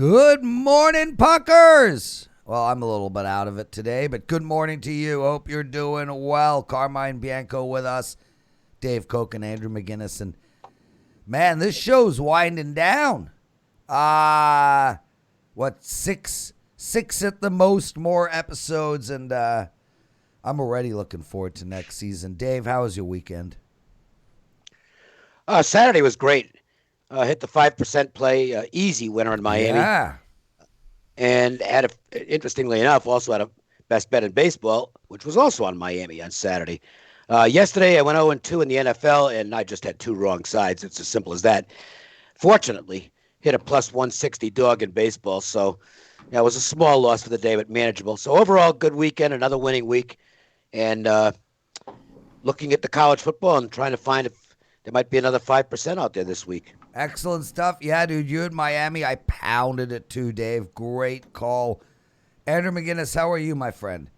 Good morning, Puckers. Well, I'm a little bit out of it today, but good morning to you. Hope you're doing well. Carmine Bianco with us, Dave Koch and Andrew McGinnis. And, man, this show's winding down. Six at the most, more episodes, and I'm already looking forward to next season. Dave, how was your weekend? Saturday was great. Hit the 5% play, easy winner in Miami. Yeah. And interestingly enough, also had a best bet in baseball, which was also on Miami on Saturday. Yesterday, I went 0-2 in the NFL, and I just had two wrong sides. It's as simple as that. Fortunately, hit a plus 160 dog in baseball, so it was a small loss for the day, but manageable. So overall, good weekend, another winning week, and looking at the college football and trying to find if there might be another 5% out there this week. Excellent stuff. Yeah, dude, you in Miami. I pounded it too, Dave. Great call. Andrew McGinnis, how are you, my friend?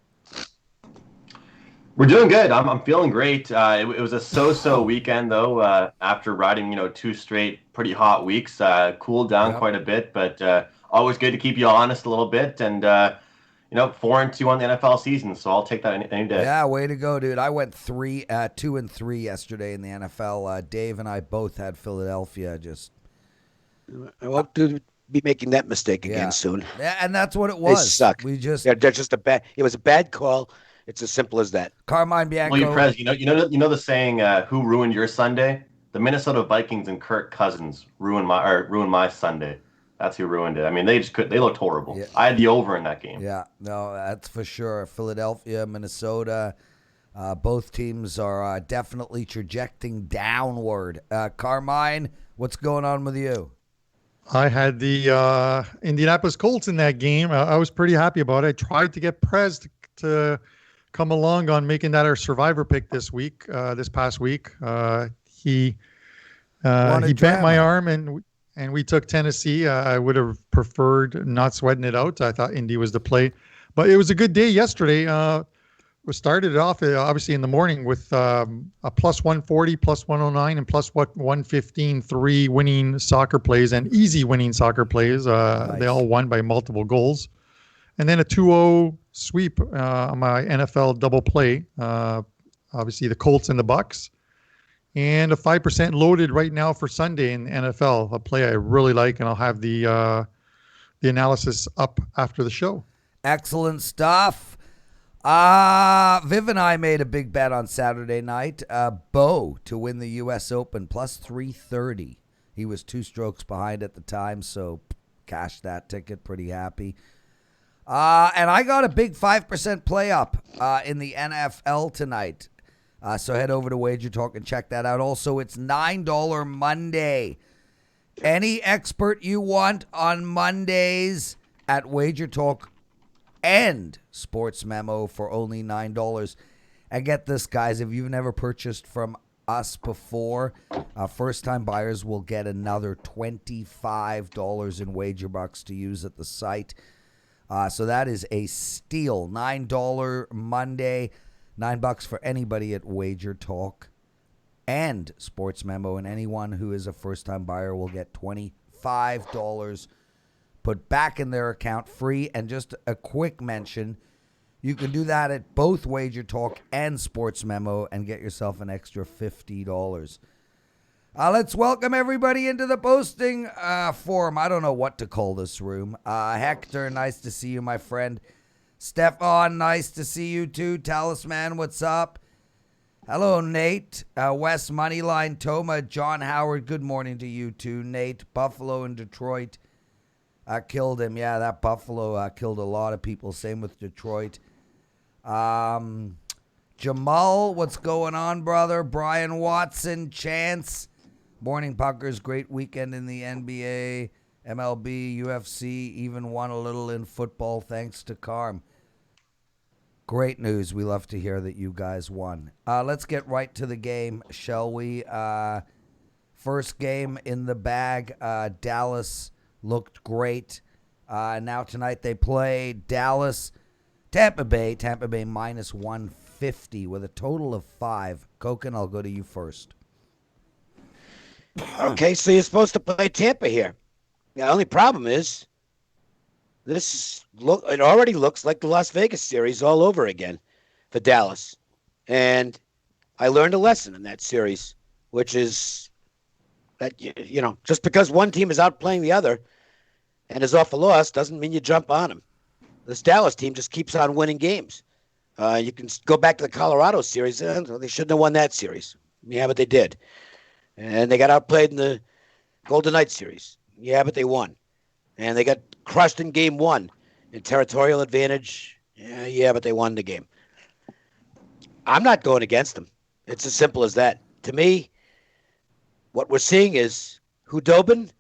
We're doing good. I'm feeling great. It was a so-so weekend, though, after riding, two straight pretty hot weeks. Cooled down quite a bit, but always good to keep you honest a little bit. And, 4-2 on the NFL season, so I'll take that any day. Yeah, way to go, dude. I went 2-3 yesterday in the NFL. Dave and I both had Philadelphia. I hope to be making that mistake again soon. Yeah, and that's what it was. They suck. They're just it was a bad call. It's as simple as that. Carmine Bianco. Well, Prez, you know the saying, "Who ruined your Sunday?" The Minnesota Vikings and Kirk Cousins ruined my Sunday. That's who ruined it. I mean, they looked horrible. Yeah. I had the over in that game. Yeah, no, that's for sure. Philadelphia, Minnesota, both teams are definitely trajecting downward. Carmine, what's going on with you? I had the Indianapolis Colts in that game. I was pretty happy about it. I tried to get Prez to come along on making that our survivor pick this past week. He bent my arm and we took Tennessee. I would have preferred not sweating it out. I thought Indy was the play. But it was a good day yesterday. We started off, obviously, in the morning with a plus 140, plus 109, and plus 115, three winning soccer plays and easy winning soccer plays. Nice. They all won by multiple goals. And then a 2-0 sweep on my NFL double play. Obviously, the Colts and the Bucks. And a 5% loaded right now for Sunday in the NFL, a play I really like, and I'll have the analysis up after the show. Excellent stuff. Viv and I made a big bet on Saturday night. Bo to win the U.S. Open, plus 330. He was 2 strokes behind at the time, so cashed that ticket, pretty happy. And I got a big 5% play up in the NFL tonight. So head over to WagerTalk and check that out. Also, it's $9 Monday. Any expert you want on Mondays at WagerTalk and Sports Memo for only $9. And get this, guys, if you've never purchased from us before, first-time buyers will get another $25 in wager bucks to use at the site. So that is a steal. $9 Monday. $9 for anybody at WagerTalk and Sports Memo, and anyone who is a first-time buyer will get $25 put back in their account free. And just a quick mention, you can do that at both WagerTalk and Sports Memo and get yourself an extra $50. Let's welcome everybody into the posting forum. I don't know what to call this room. Hector, nice to see you, my friend. Stefan, nice to see you too. Talisman, what's up? Hello, Nate. Wes Moneyline, Toma, John Howard, good morning to you too. Nate, Buffalo and Detroit killed him. Yeah, that Buffalo killed a lot of people. Same with Detroit. Jamal, what's going on, brother? Brian Watson, Chance. Morning, Puckers. Great weekend in the NBA, MLB, UFC, even won a little in football thanks to Carm. Great news. We love to hear that you guys won. Let's get right to the game, shall we? First game in the bag. Dallas looked great. Now tonight they play Tampa Bay minus 150 with a total of 5. Koken, I'll go to you first. Okay, so you're supposed to play Tampa here. The only problem is It already looks like the Las Vegas series all over again for Dallas. And I learned a lesson in that series, which is that, just because one team is outplaying the other and is off a loss doesn't mean you jump on them. This Dallas team just keeps on winning games. You can go back to the Colorado series. They shouldn't have won that series. Yeah, but they did. And they got outplayed in the Golden Knights series. Yeah, but they won. And they got crushed in game one in territorial advantage. Yeah, but they won the game. I'm not going against them. It's as simple as that. To me, what we're seeing is Hudobin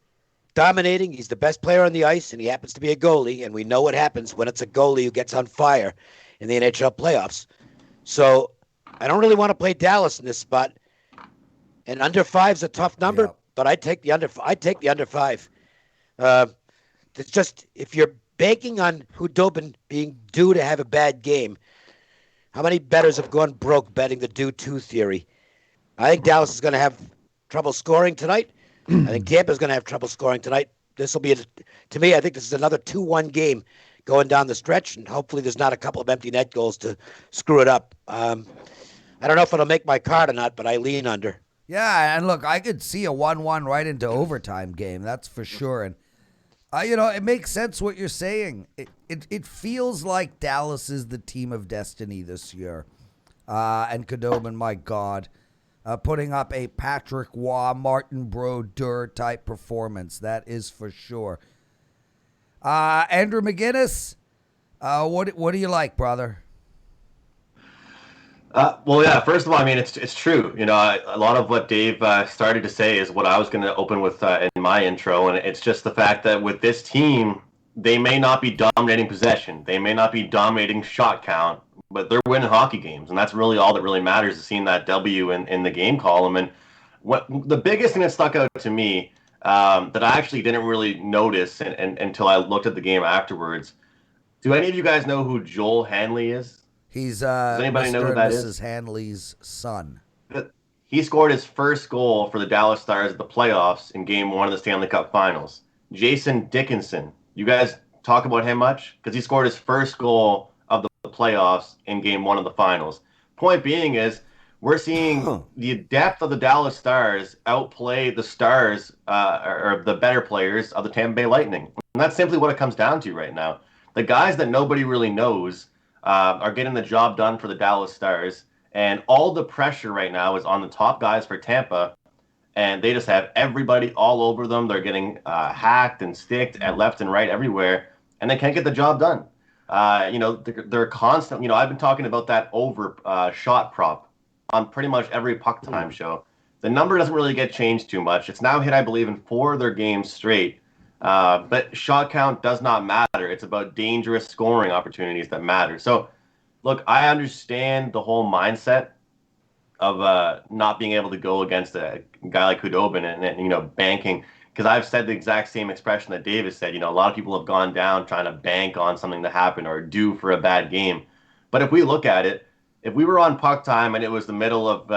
dominating. He's the best player on the ice, and he happens to be a goalie, and we know what happens when it's a goalie who gets on fire in the NHL playoffs. So I don't really want to play Dallas in this spot. And under 5's a tough number, but I take the under 5. It's just, if you're banking on Hudobin being due to have a bad game, how many bettors have gone broke betting the due-to theory? I think Dallas is going to have trouble scoring tonight. I think Tampa's going to have trouble scoring tonight. This will be, to me, I think this is another 2-1 game going down the stretch, and hopefully there's not a couple of empty net goals to screw it up. I don't know if it'll make my card or not, but I lean under. Yeah, and look, I could see a 1-1 right into overtime game. That's for sure. And, it makes sense what you're saying. It feels like Dallas is the team of destiny this year. And Khudobin, my God, putting up a Patrick Waugh, Martin Brodeur type performance. That is for sure. Andrew McGinnis, what do you like, brother? Well, yeah. First of all, I mean, it's true. A lot of what Dave started to say is what I was going to open with in my intro, and it's just the fact that with this team, they may not be dominating possession, they may not be dominating shot count, but they're winning hockey games, and that's really all that really matters, is seeing that W in the game column. And what the biggest thing that stuck out to me that I actually didn't really notice until I looked at the game afterwards. Do any of you guys know who Joel Hanley is? He's Does anybody Mr. know who and that Mrs. is? Hanley's son. He scored his first goal for the Dallas Stars at the playoffs in Game 1 of the Stanley Cup Finals. Jason Dickinson. You guys talk about him much? Because he scored his first goal of the playoffs in Game 1 of the Finals. Point being is, we're seeing the depth of the Dallas Stars outplay the Stars, or the better players of the Tampa Bay Lightning. And that's simply what it comes down to right now. The guys that nobody really knows are getting the job done for the Dallas Stars, and all the pressure right now is on the top guys for Tampa, and they just have everybody all over them. They're getting hacked and sticked at left and right everywhere, and they can't get the job done. They're constant. I've been talking about that over shot prop on pretty much every puck time show. The number doesn't really get changed too much. It's now hit, I believe, in 4 of their games straight. But shot count does not matter. It's about dangerous scoring opportunities that matter. So, look, I understand the whole mindset of not being able to go against a guy like Khudobin and banking. Because I've said the exact same expression that Davis said. A lot of people have gone down trying to bank on something to happen or due for a bad game. But if we look at it, if we were on puck time and it was the middle of,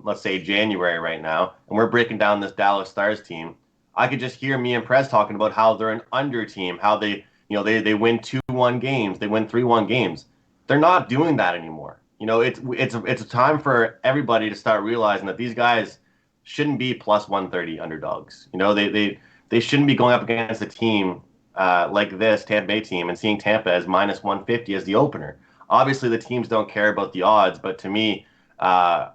let's say January right now, and we're breaking down this Dallas Stars team, I could just hear me and Prez talking about how they're an under team, how they win 2-1 games, they win 3-1 games. They're not doing that anymore. It's a time for everybody to start realizing that these guys shouldn't be plus 130 underdogs. They shouldn't be going up against a team like this Tampa Bay team and seeing Tampa as minus 150 as the opener. Obviously, the teams don't care about the odds, but to me, I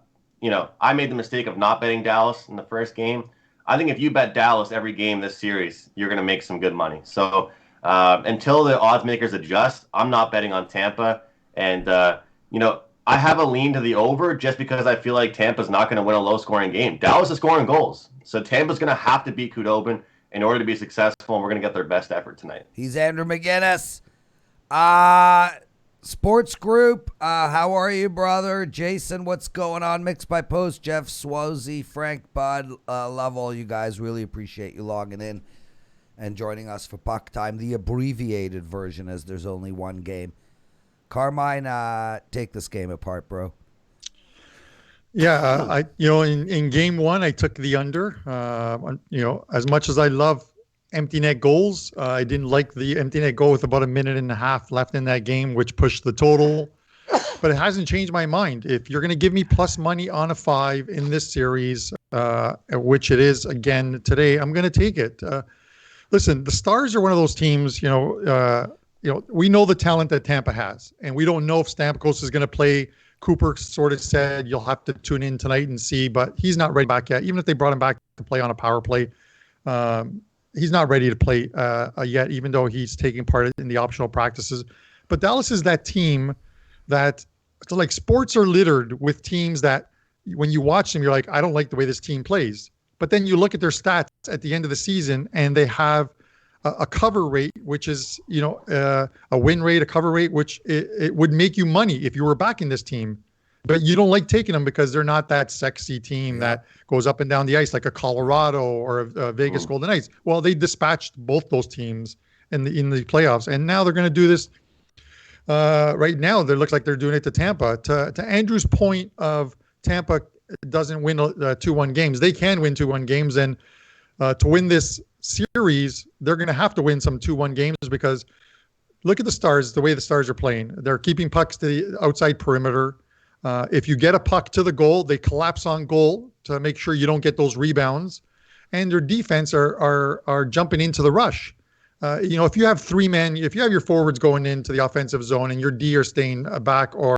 made the mistake of not betting Dallas in the first game. I think if you bet Dallas every game this series, you're going to make some good money. So until the odds makers adjust, I'm not betting on Tampa. And, I have a lean to the over just because I feel like Tampa's not going to win a low-scoring game. Dallas is scoring goals. So Tampa's going to have to beat Khudobin in order to be successful, and we're going to get their best effort tonight. He's Andrew McGinnis. Sports Group, how are you, brother? Jason, what's going on? Mixed by Post, Jeff Swozey, Frank Budd. Love all you guys. Really appreciate you logging in and joining us for Puck Time, the abbreviated version, as there's only one game. Carmine, take this game apart, bro. Yeah, in game 1, I took the under. As much as I love empty net goals. I didn't like the empty net goal with about a minute and a half left in that game, which pushed the total. But it hasn't changed my mind. If you're going to give me plus money on a 5 in this series, which it is again today, I'm going to take it. Listen, the Stars are one of those teams. We know the talent that Tampa has, and we don't know if Stamkos is going to play. Cooper sort of said you'll have to tune in tonight and see, but he's not ready back yet. Even if they brought him back to play on a power play, he's not ready to play yet, even though he's taking part in the optional practices. But Dallas is that team that, like, sports are littered with teams that when you watch them, you're like, I don't like the way this team plays. But then you look at their stats at the end of the season, and they have a cover rate, which is, a win rate, a cover rate, which it would make you money if you were backing this team. But you don't like taking them because they're not that sexy team that goes up and down the ice like a Colorado or a Vegas Golden Knights. Well, they dispatched both those teams in the playoffs, and now they're going to do this. Right now, it looks like they're doing it to Tampa. To Andrew's point of Tampa doesn't win 2-1 games. They can win 2-1 games, and to win this series, they're going to have to win some 2-1 games because look at the Stars, the way the Stars are playing. They're keeping pucks to the outside perimeter. If you get a puck to the goal, they collapse on goal to make sure you don't get those rebounds. And their defense are jumping into the rush. If you have 3 men, if you have your forwards going into the offensive zone and your D are staying back or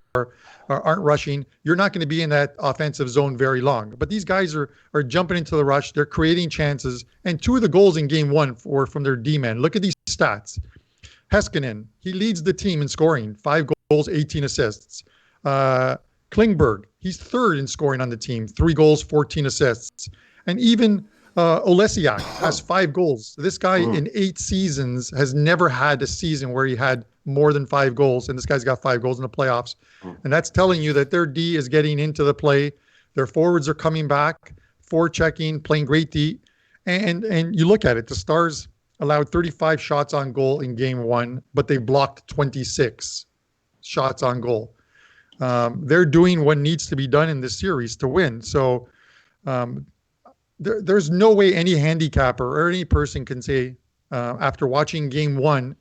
aren't rushing, you're not going to be in that offensive zone very long. But these guys are jumping into the rush. They're creating chances. And 2 of the goals in game 1 were from their D-men. Look at these stats. Heiskanen, he leads the team in scoring, 5 goals, 18 assists. Klingberg, he's 3rd in scoring on the team, 3 goals, 14 assists. And even Olesiak has 5 goals. This guy in 8 seasons has never had a season where he had more than 5 goals, and this guy's got 5 goals in the playoffs. And that's telling you that their D is getting into the play. Their forwards are coming back, forechecking, playing great D. And you look at it, the Stars allowed 35 shots on goal in game 1, but they blocked 26 shots on goal. They're doing what needs to be done in this series to win. So there's no way any handicapper or any person can say after watching game 1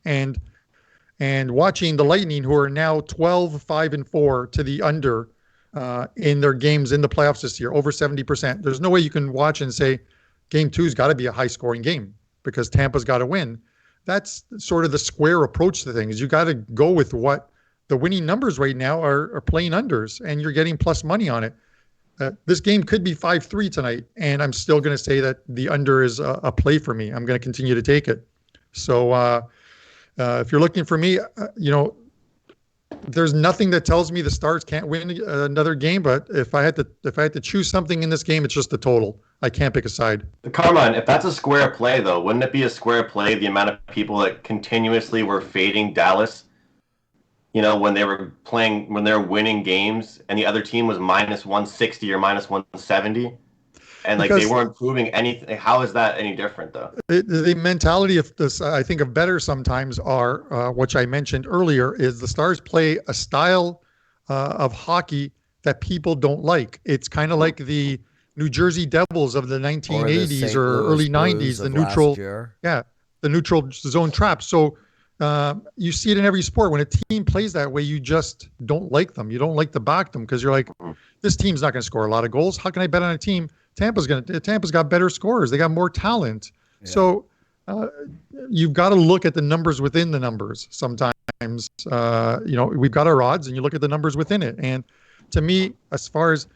and watching the Lightning, who are now 12-5-4 to the under in their games in the playoffs this year, over 70%. There's no way you can watch and say game 2's got to be a high-scoring game because Tampa's got to win. That's sort of the square approach to things. You got to go with what the winning numbers right now are playing unders, and you're getting plus money on it. This game could be 5-3 tonight, and I'm still going to say that the under is a play for me. I'm going to continue to take it. So if you're looking for me, there's nothing that tells me the Stars can't win another game. But if I had to choose something in this game, it's just the total. I can't pick a side. Carmine, if that's a square play, though, wouldn't it be a square play the amount of people that continuously were fading Dallas? When they were winning games and the other team was minus 160 or minus 170 and they weren't proving anything. How is that any different though? The mentality of this, I think of better sometimes are, which I mentioned earlier, is the Stars play a style of hockey that people don't like. It's kind of like the New Jersey Devils of the 1980s or early 90s, the neutral zone trap. So, you see it in every sport. When a team plays that way, you just don't like them. You don't like to back them because you're like, this team's not going to score a lot of goals. How can I bet on a team? Tampa's got better scorers. They got more talent. Yeah. So you've got to look at the numbers within the numbers. Sometimes, we've got our odds, and you look at the numbers within it. And to me, as far as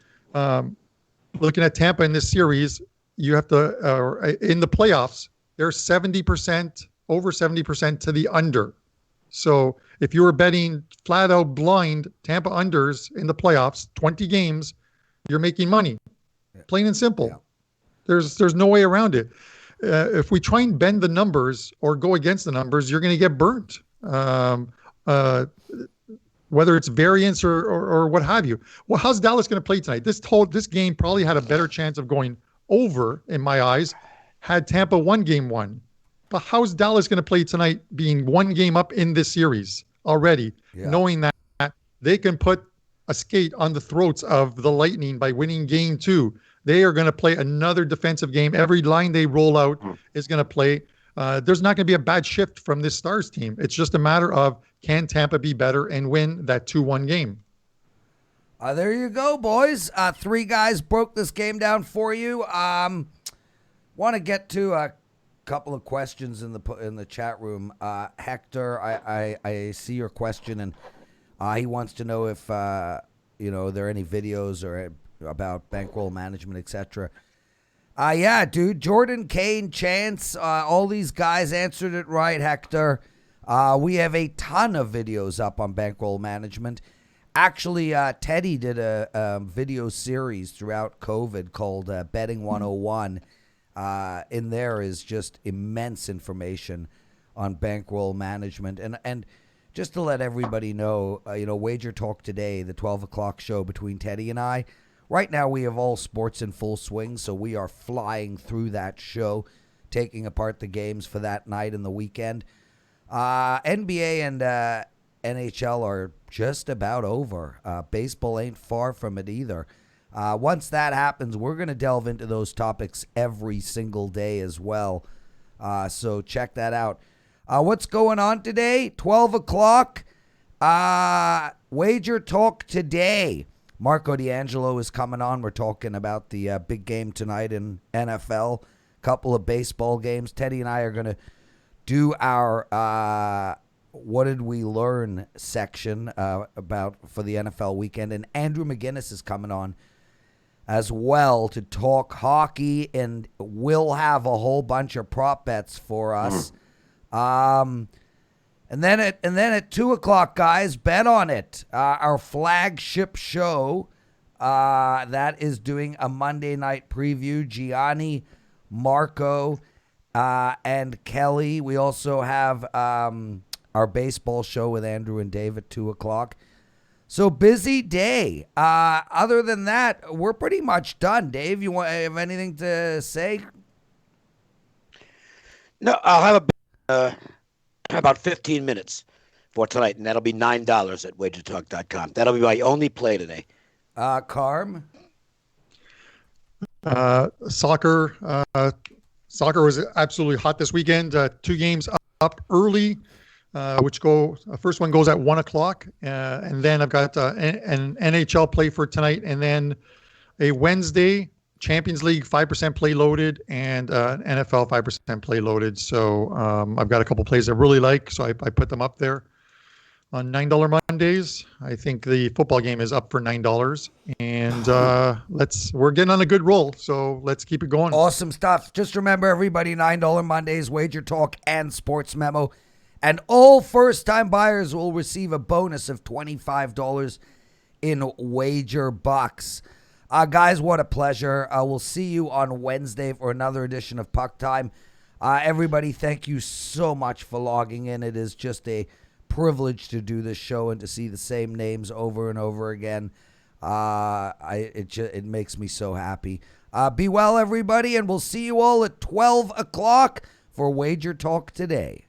looking at Tampa in this series, you have to in the playoffs, they're 70%. Over 70% to the under. So if you were betting flat out blind Tampa unders in the playoffs, 20 games, you're making money. Plain and simple. Yeah. There's no way around it. If we try and bend the numbers or go against the numbers, you're going to get burnt. Whether it's variance or what have you. Well, how's Dallas going to play tonight? This game probably had a better chance of going over, in my eyes, had Tampa won game 1. But how's Dallas going to play tonight being 1 game up in this series already, knowing that they can put a skate on the throats of the Lightning by winning game 2? They are going to play another defensive game. Every line they roll out is going to play. there's not going to be a bad shift from this Stars team. It's just a matter of, can Tampa be better and win that 2-1 game? There you go, boys. 3 guys broke this game down for you. Want to get to a couple of questions in the chat room. Hector, I see your question, and he wants to know if there are any videos or about bankroll management, etc. Yeah, dude. Jordan, Kane, Chance, all these guys answered it right, Hector. We have a ton of videos up on bankroll management. Actually, Teddy did a video series throughout COVID called Betting 101. In there is just immense information on bankroll management. And just to let everybody know, Wager Talk today, the 12 o'clock show between Teddy and I, right now we have all sports in full swing, so we are flying through that show, taking apart the games for that night and the weekend. NBA and NHL are just about over. Baseball ain't far from it either. Once that happens, we're going to delve into those topics every single day as well. So check that out. What's going on today? 12 o'clock. Wager Talk today. Marco D'Angelo is coming on. We're talking about the big game tonight in NFL. Couple of baseball games. Teddy and I are going to do our what did we learn section about for the NFL weekend. And Andrew McGinnis is coming on as well to talk hockey, and we'll have a whole bunch of prop bets for us. And then at 2 o'clock, guys, bet on it. Our flagship show that is doing a Monday night preview. Gianni, Marco, and Kelly. We also have our baseball show with Andrew and Dave at 2 o'clock. So busy day. Other than that, we're pretty much done. Dave, you have anything to say? No, I'll have about 15 minutes for tonight, and that'll be $9 at WagerTalk.com. That'll be my only play today. Carm? Soccer was absolutely hot this weekend. 2 games up early. First one goes at 1 o'clock, and then I've got an NHL play for tonight, and then a Wednesday Champions League 5% play loaded and NFL 5% play loaded. So I've got a couple plays I really like, so I put them up there on $9 Mondays. I think the football game is up for $9, and we're getting on a good roll, so let's keep it going. Awesome stuff. Just remember, everybody, $9 Mondays, Wager Talk and Sports Memo. And all first-time buyers will receive a bonus of $25 in Wager Bucks. Guys, what a pleasure. We'll see you on Wednesday for another edition of Puck Time. Everybody, thank you so much for logging in. It is just a privilege to do this show and to see the same names over and over again. It makes me so happy. Be well, everybody, and we'll see you all at 12 o'clock for Wager Talk today.